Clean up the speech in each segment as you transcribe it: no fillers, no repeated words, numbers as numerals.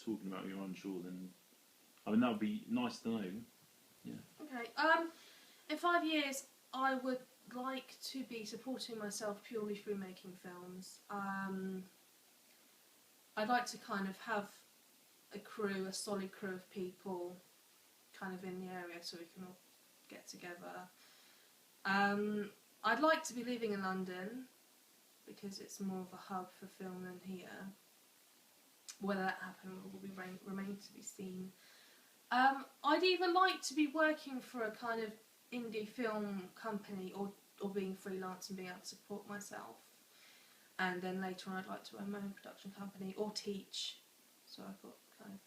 talking about you're unsure, then I mean that would be nice to know. Yeah. Okay. In 5 years, I would like to be supporting myself purely through making films. I'd like to kind of have a solid crew of people, kind of in the area, so we can all get together. I'd like to be living in London because it's more of a hub for film than here. Whether that happens will remain to be seen. I'd either like to be working for a kind of indie film company or being freelance and being able to support myself. And then later on I'd like to run my own production company or teach. So I've got kind of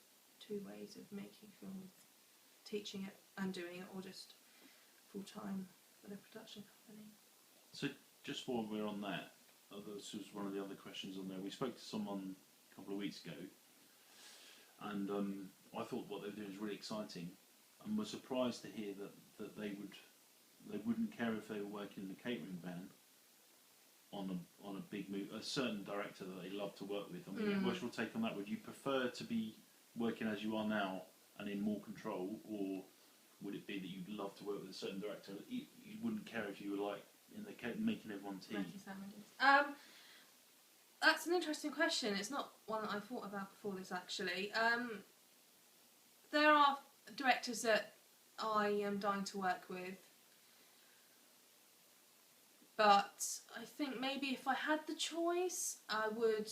two ways of making films, teaching it and doing it, or just full-time with a production company. So just while we're on that, this was one of the other questions on there. We spoke to someone a couple of weeks ago, and I thought what they were doing was really exciting, and was surprised to hear that they wouldn't care if they were working in the catering van on a big movie, a certain director that they love to work with. I mean, what's your take on that? Would you prefer to be working as you are now and in more control, or would it be that you'd love to work with a certain director that you wouldn't care if you were like in the making everyone tea? That's an interesting question. It's not one that I thought about before this, actually. There are directors that I am dying to work with, but I think maybe if I had the choice, I would.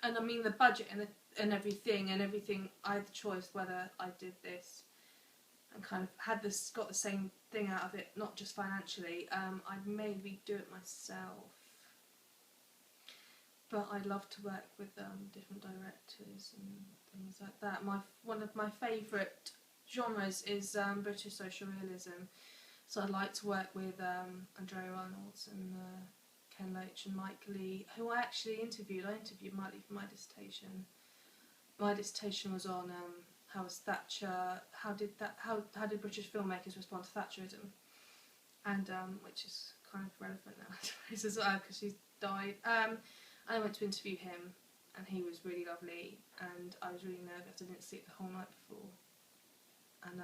And I mean the budget and everything, I had the choice whether I did this and kind of got the same thing out of it, not just financially. I'd maybe do it myself. But I'd love to work with different directors and things like that. One of my favourite genres is British social realism. So I'd like to work with Andrea Reynolds and Ken Loach and Mike Leigh, who I actually interviewed. I interviewed Mike Leigh for my dissertation. My dissertation was on how was Thatcher. How did British filmmakers respond to Thatcherism? And which is kind of relevant now, I suppose, as well, because she's died. I went to interview him, and he was really lovely, and I was really nervous. I didn't sleep the whole night before. And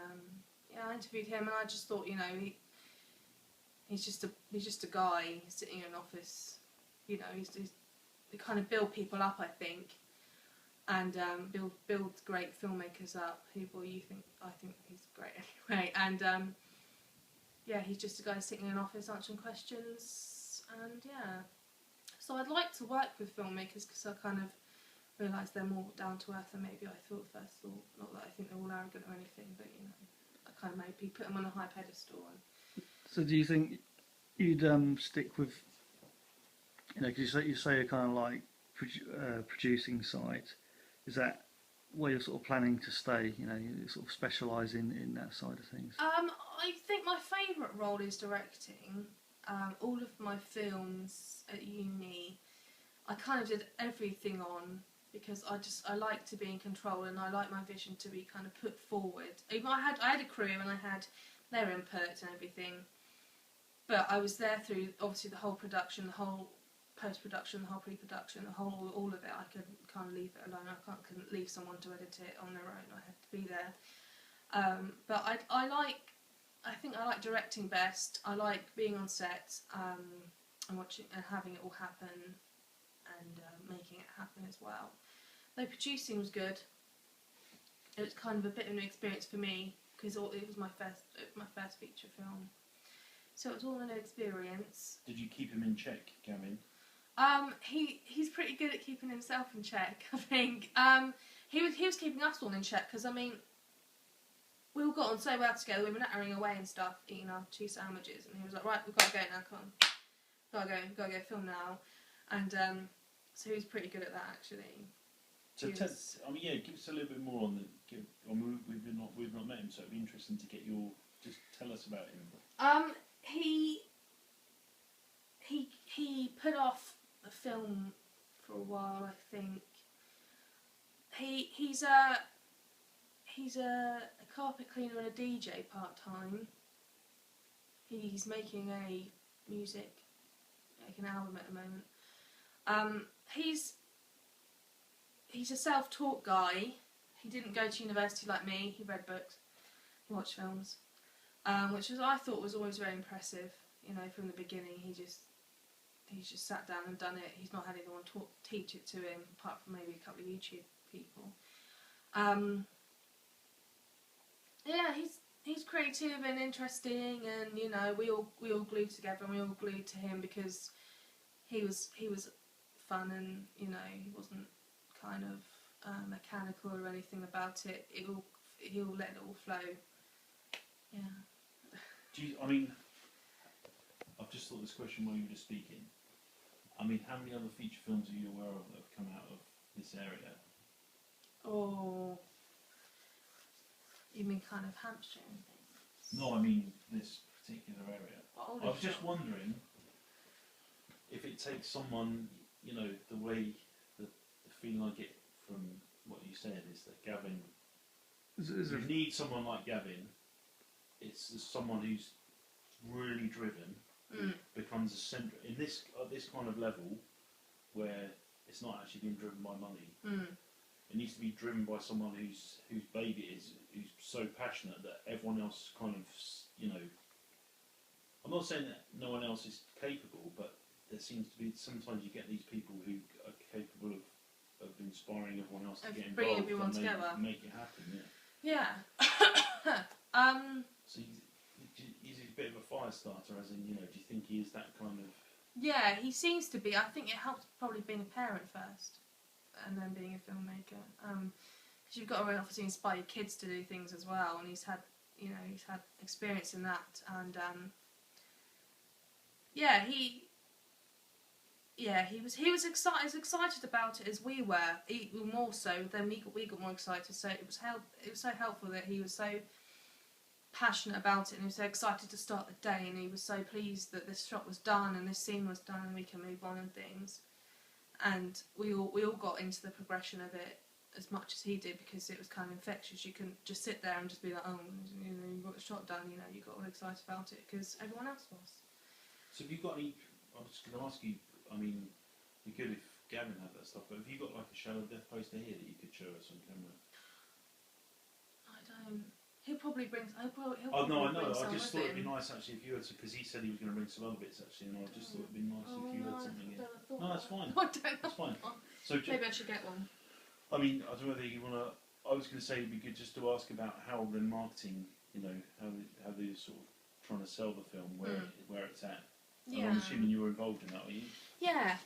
I interviewed him, and I just thought, he's just a guy sitting in an office. He's they kind of build people up, I think, and build great filmmakers up. I think he's great anyway. And he's just a guy sitting in an office answering questions, and So I'd like to work with filmmakers because I kind of realise they're more down to earth than maybe I thought first. Not that I think they're all arrogant or anything, but I kind of maybe put them on a high pedestal. So do you think you'd stick with, because you say you're kind of like producing side, is that where you're sort of planning to stay? You sort of specialise in that side of things. I think my favourite role is directing. All of my films at uni, I kind of did everything on because I like to be in control and I like my vision to be kind of put forward. Even I had a crew and I had their input and everything, but I was there through obviously the whole production, the whole post-production, the whole pre-production, all of it. I can't leave it alone. Couldn't leave someone to edit it on their own. I had to be there. But I think I like directing best. I like being on set and watching and having it all happen and making it happen as well. Though producing was good. It was kind of a bit of an experience for me because it was my first feature film. So it was all an experience. Did you keep him in check, Gavin? He's pretty good at keeping himself in check, I think. He was keeping us all in check because we all got on so well together. We were nattering away and stuff, eating our 2 sandwiches, and he was like, "Right, we've got to go now. Come on, gotta go film now." And so he was pretty good at that actually. So give us a little bit more on we've not met him, so it'd be interesting to get just tell us about him. He put off the film for a while, I think. He's a carpet cleaner and a DJ part-time. He's making an album at the moment. He's a self-taught guy he didn't go to university like me. He read books, he watched films, which I thought was always very impressive. You know, from the beginning, he's just sat down and done it. He's not had anyone teach it to him, apart from maybe a couple of YouTube people. Yeah, he's creative and interesting, and you know, we all glued together, and we all glued to him because he was fun, and you know, he wasn't kind of mechanical or anything about it. He'll let it all flow. Yeah. I mean, I've just thought this question while you were just speaking. I mean, how many other feature films are you aware of that have come out of this area? Oh, you mean kind of Hampshire and things? No, I mean this particular area. Oh, I was just wondering if it takes someone, you know, the way, the feeling I get from what you said is that Gavin, you need someone like Gavin. It's someone who's really driven, becomes a centre in this at this kind of level, where it's not actually being driven by money. It needs to be driven by someone whose baby it is, who's so passionate that everyone else kind of, you know. I'm not saying that no one else is capable, but there seems to be sometimes you get these people who are capable of inspiring everyone else to get involved, bringing everyone together, make it happen. Yeah. So he's a bit of a fire starter, as in, you know, do you think he is that kind of? Yeah, he seems to be. I think it helps probably being a parent first, and then being a filmmaker. Because you've got to obviously inspire your kids to do things as well, and he's had experience in that, and he was excited about it as we were, even more so. Then we got more excited. So it was so helpful that he was so passionate about it, and he was so excited to start the day, and he was so pleased that this shot was done and this scene was done and we can move on and things. And we all got into the progression of it as much as he did, because it was kind of infectious. You couldn't just sit there and just be like, oh, you know, you got the shot done, you know, you got all excited about it because everyone else was. So have you got any? I was going to ask you. I mean, it'd be good if Gavin had that stuff, but have you got like a Shadow of Death poster here that you could show us on camera? I don't. He'll probably bring. Oh no, I know. I some just with thought it'd be him. nice actually if you had to, because he said he was going to bring some other bits actually, and I just thought it'd be nice if you had something in. No, that's fine. I don't know. That's fine. So Maybe I should get one. I mean, I don't know whether you want to. I was going to say it'd be good just to ask about how the marketing, you know, how they sort of trying to sell the film, where it's at. And Yeah. I'm assuming you were involved in that, were you? Yeah.